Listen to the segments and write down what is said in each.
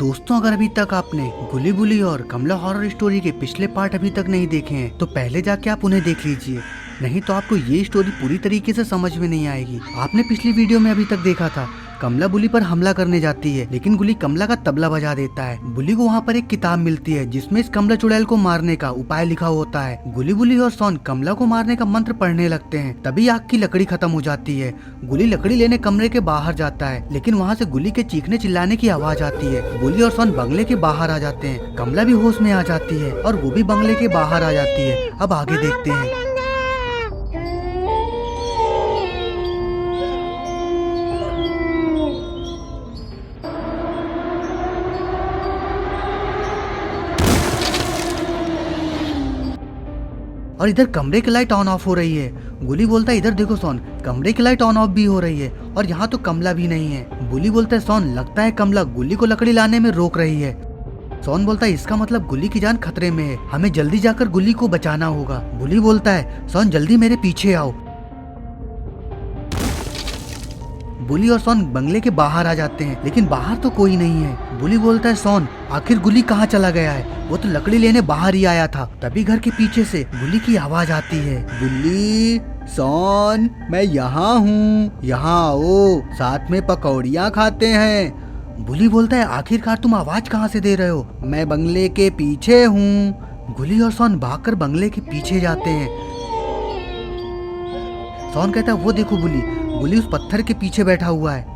दोस्तों, अगर अभी तक आपने गुली बुली और कमला हॉरर स्टोरी के पिछले पार्ट अभी तक नहीं देखे हैं तो पहले जाके आप उन्हें देख लीजिए, नहीं तो आपको ये स्टोरी पूरी तरीके से समझ में नहीं आएगी। आपने पिछली वीडियो में अभी तक देखा था कमला बुली पर हमला करने जाती है, लेकिन गुली कमला का तबला बजा देता है। बुली को वहाँ पर एक किताब मिलती है जिसमें इस कमला चुड़ैल को मारने का उपाय लिखा होता है। गुली बुली और सोन कमला को मारने का मंत्र पढ़ने लगते हैं, तभी आग की लकड़ी खत्म हो जाती है। गुली लकड़ी लेने कमरे के बाहर जाता है, लेकिन वहाँ से गुली के चीखने चिल्लाने की आवाज आती है। गुली और सोन बंगले के बाहर आ जाते हैं। कमला भी होश में आ जाती है और वो भी बंगले के बाहर आ जाती है। अब आगे देखते हैं। और इधर कमरे की लाइट ऑन ऑफ हो रही है। गुली बोलता है, इधर देखो सोन, कमरे की लाइट ऑन ऑफ भी हो रही है और यहाँ तो कमला भी नहीं है। गुली बोलता है, सोन लगता है कमला गुली को लकड़ी लाने में रोक रही है। सोन बोलता है, इसका मतलब गुली की जान खतरे में है, हमें जल्दी जाकर गुली को बचाना होगा। गुली बोलता है, सोन जल्दी मेरे पीछे आओ। बुली और सोन बंगले के बाहर आ जाते हैं, लेकिन बाहर तो कोई नहीं है। बुली बोलता है, सोन आखिर गुली कहाँ चला गया है, वो तो लकड़ी लेने बाहर ही आया था। तभी घर के पीछे से गुली की आवाज आती है, गुली, सोन मैं यहाँ हूँ, यहाँ आओ, साथ में पकौड़ियाँ खाते हैं। बुली बोलता है, आखिरकार तुम आवाज कहाँ से दे रहे हो, मैं बंगले के पीछे हूँ। गुली और सोन भागकर बंगले के पीछे जाते हैं। सोन कहता है, वो देखो बुली, गुली उस पत्थर के पीछे बैठा हुआ है।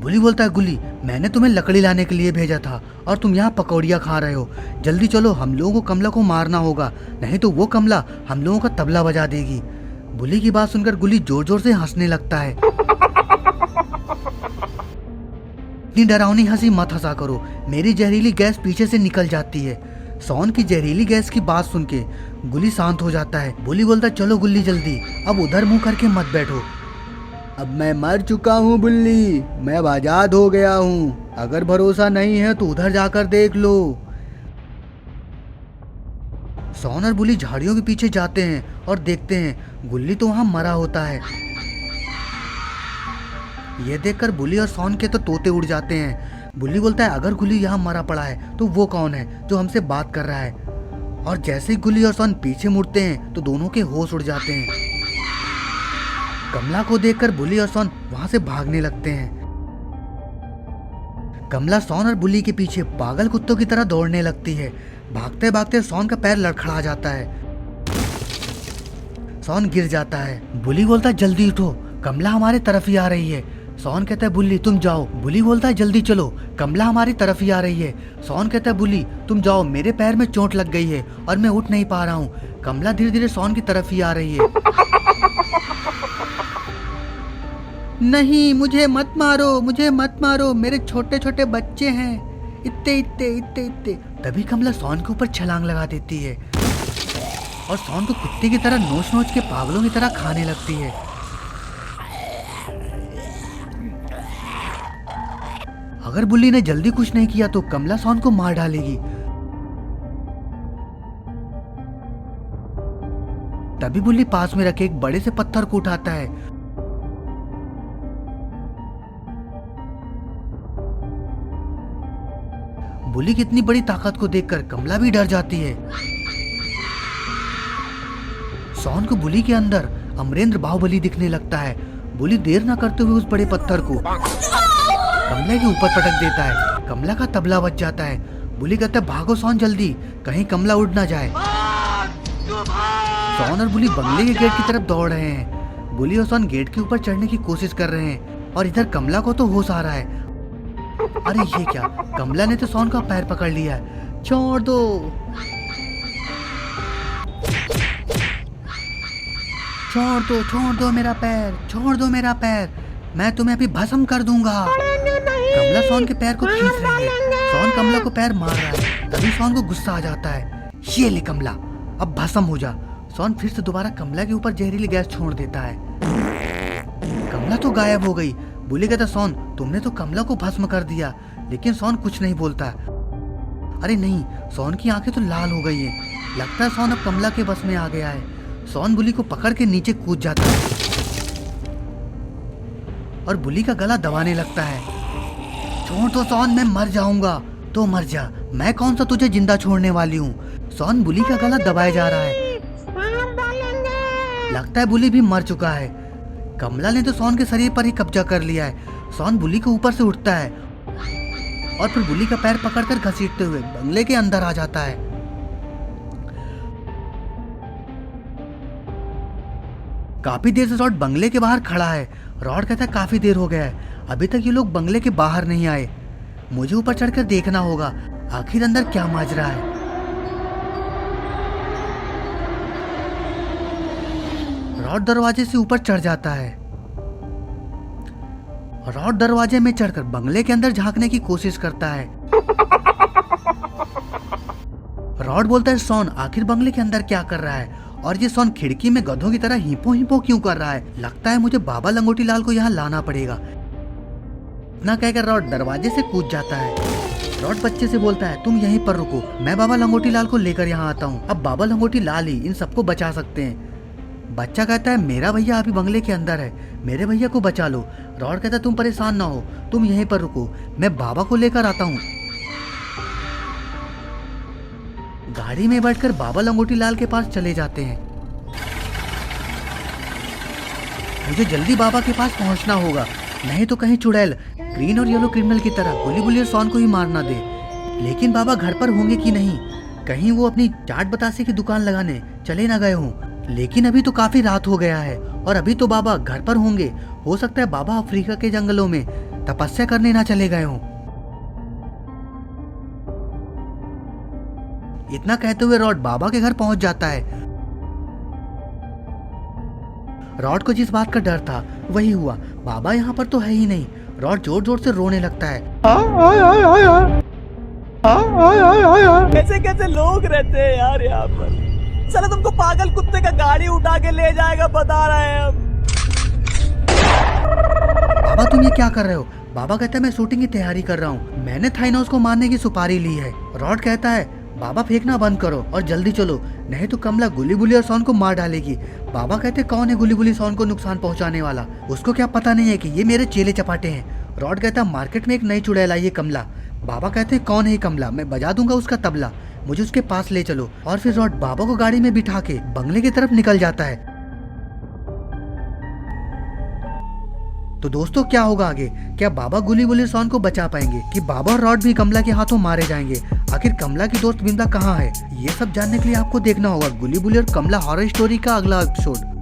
बुली बोलता है, गुली मैंने तुम्हें लकड़ी लाने के लिए भेजा था और तुम यहाँ पकौड़ियाँ खा रहे हो। जल्दी चलो, हम लोगों को कमला को मारना होगा, नहीं तो वो कमला हम लोगों का तबला बजा देगी। बुली की बात सुनकर गुली जोर जोर से हंसने लगता है। इतनी डरावनी हंसी मत हंसा करो, मेरी जहरीली गैस पीछे से निकल जाती है। सोन की जहरीली गैस की बात सुन के गुली शांत हो जाता है। बुली बोलता है, चलो गुल्ली जल्दी, अब उधर मुंह करके मत बैठो। अब मैं मर चुका हूँ बुल्ली, मैं अब आजाद हो गया हूँ, अगर भरोसा नहीं है तो उधर जाकर देख लो। सोन और बुली झाड़ियों के पीछे जाते हैं और देखते हैं गुल्ली तो वहाँ मरा होता है। ये देखकर बुली और सोन के तो तोते उड़ जाते हैं। बुली बोलता है, अगर गुल्ली यहाँ मरा पड़ा है तो वो कौन है जो हमसे बात कर रहा है। और जैसे ही गुल्ली और सोन पीछे मुड़ते हैं तो दोनों के होश उड़ जाते हैं। कमला को देखकर बुली और सोन वहां से भागने लगते हैं। कमला सोन और बुली के पीछे पागल कुत्तों की तरह दौड़ने लगती है। भागते भागते सोन का पैर लड़खड़ा जाता है। सोन गिर जाता है। बुली बोलता है, जल्दी उठो, कमला हमारे तरफ ही आ रही है। सोन कहता है, बुली तुम जाओ। बुली बोलता है, जल्दी चलो, कमला हमारी तरफ ही आ रही है। सोन कहता है, बुली तुम जाओ, मेरे पैर में चोट लग गई है और मैं उठ नहीं पा रहा हूँ। कमला धीरे धीरे सोन की तरफ ही आ रही है। नहीं, मुझे मत मारो, मुझे मत मारो, मेरे छोटे छोटे बच्चे हैं, इतने इतने इतने इतने। तभी कमला सोन के ऊपर छलांग लगा देती है और सोन को कुत्ते की तरह नोच नोच के पागलों की तरह खाने लगती है। अगर बुल्ली ने जल्दी कुछ नहीं किया तो कमला सोन को मार डालेगी। तभी बुल्ली पास में रखे एक बड़े से पत्थर को उठाता है। बुली की इतनी बड़ी ताकत को देखकर कमला भी डर जाती है। सोन को बुली के अंदर अमरेंद्र बाहुबली दिखने लगता है। बुली देर न करते हुए उस बड़े पत्थर को कमला के ऊपर पटक देता है। कमला का तबला बज जाता है। बुली कहता है, भागो सोन जल्दी, कहीं कमला उड़ ना जाए। सोन और बुली बंगले के गेट की तरफ दौड़ रहे हैं। बुली और सोन गेट के ऊपर चढ़ने की कोशिश कर रहे हैं और इधर कमला को तो होश आ रहा है। अरे ये क्या, कमला ने तो सोन का पैर पकड़ लिया है, छोड़ दो। छोड़ दो मेरा पैर, छोड़ दो मेरा पैर, मैं तुम्हें अभी भस्म कर दूंगा। कमला सोन के पैर को खींच रही है। सोन कमला को पैर मार रहा है। तभी सोन को गुस्सा आ जाता है, ये ले कमला, अब भस्म हो जा। सोन फिर से दोबारा कमला के ऊपर जहरीली गैस छोड़ देता है। कमला तो गायब हो गई। बुली कहता, सोन तुमने तो कमला को भस्म कर दिया, लेकिन सोन कुछ नहीं बोलता। अरे नहीं, सोन की आंखें तो लाल हो गई हैं। लगता है सोन अब कमला के बस में आ गया है। सोन बुली को पकड़ के नीचे कूद जाता है और बुली का गला दबाने लगता है। छोड़ तो सॉन, मैं मर जाऊंगा। तो मर जा, मैं कौन सा तुझे जिंदा छोड़ने वाली हूँ। सॉन बुली का गला दबाया जा रहा है। लगता है बुली भी मर चुका है। कमला ने तो सॉन के शरीर पर ही कब्जा कर लिया है। सॉन बुली के ऊपर से उठता है और फिर बुली का पैर पकड़कर घसीटते हुए बंगले के अंदर आ जाता है। काफी देर से रॉड बंगले के बाहर खड़ा है। रॉड कहता है काफी देर हो गया है, अभी तक ये लोग बंगले के बाहर नहीं आए। मुझे ऊपर चढ़कर देखना होगा आखिर अंदर क्या माजरा है। रॉड दरवाजे से ऊपर चढ़ जाता है। रॉड दरवाजे में चढ़कर बंगले के अंदर झांकने की कोशिश करता है। रॉड बोलता है सॉन आखिर बंगले के अंदर क्या कर रहा है, और ये सॉन खिड़की में गधों की तरह हिपो हिपो क्यों कर रहा है। लगता है मुझे बाबा लंगोटी लाल को यहाँ लाना पड़ेगा। इतना कहकर रॉड दरवाजे से कूद जाता है। रॉड बच्चे से बोलता है तुम यहीं पर रुको, मैं बाबा लंगोटी लाल को लेकर यहाँ आता हूँ। अब बाबा लंगोटी लाल ही इन सबको बचा सकते हैं। बच्चा कहता है मेरा भैया अभी बंगले के अंदर है, मेरे भैया को बचा लो। रॉड कहता है तुम परेशान ना हो, तुम यहीं पर रुको, मैं बाबा को लेकर आता हूँ। गाड़ी में बैठकर बाबा लंगोटी लाल के पास चले जाते हैं। मुझे जल्दी बाबा के पास पहुंचना होगा, नहीं तो कहीं चुड़ैल ग्रीन और येलो क्रिमिनल की तरह गुली बुली और सॉन को ही मार ना दे। लेकिन बाबा घर पर होंगे कि नहीं, कहीं वो अपनी चाट बतासे की दुकान लगाने चले ना गए हों। लेकिन अभी तो काफी रात हो गया है और अभी तो बाबा घर पर होंगे। हो सकता है बाबा अफ्रीका के जंगलों में तपस्या करने ना चले गए हों। इतना कहते हुए रॉड बाबा के घर पहुंच जाता है। रॉड को जिस बात का डर था वही हुआ, बाबा यहाँ पर तो है ही नहीं। रॉड जोर जोर से रोने लगता है। कैसे कैसे लोग रहते हैं यार यहाँ पर। चलो तुमको पागल कुत्ते का गाड़ी उठा के ले जाएगा, बता रहे हैं हम। बाबा तुम ये क्या कर रहे हो। बाबा कहता है मैं शूटिंग की तैयारी कर रहा हूँ, मैंने थाइनोस को मारने की सुपारी ली है। रॉड कहता है बाबा फेंकना बंद करो और जल्दी चलो, नहीं तो कमला गुली बुली और सॉन को मार डालेगी। बाबा कहते कौन है गुली बुली सॉन को नुकसान पहुंचाने वाला, उसको क्या पता नहीं है कि ये मेरे चेले चपाटे हैं। रॉड कहता है मार्केट में एक नई चुड़ैल आई है कमला। बाबा कहते हैं कौन है कमला, मैं बजा दूंगा उसका तबला, मुझे उसके पास ले चलो। और फिर रॉड बाबा को गाड़ी में बिठा के बंगले की तरफ निकल जाता है। तो दोस्तों क्या होगा आगे, क्या बाबा गुली बुली सॉन को बचा पाएंगे कि बाबा और रॉड भी कमला के हाथों मारे जाएंगे। आखिर कमला की दोस्त बिंदा कहाँ है, ये सब जानने के लिए आपको देखना होगा गुली बुली और कमला हॉरर स्टोरी का अगला एपिसोड।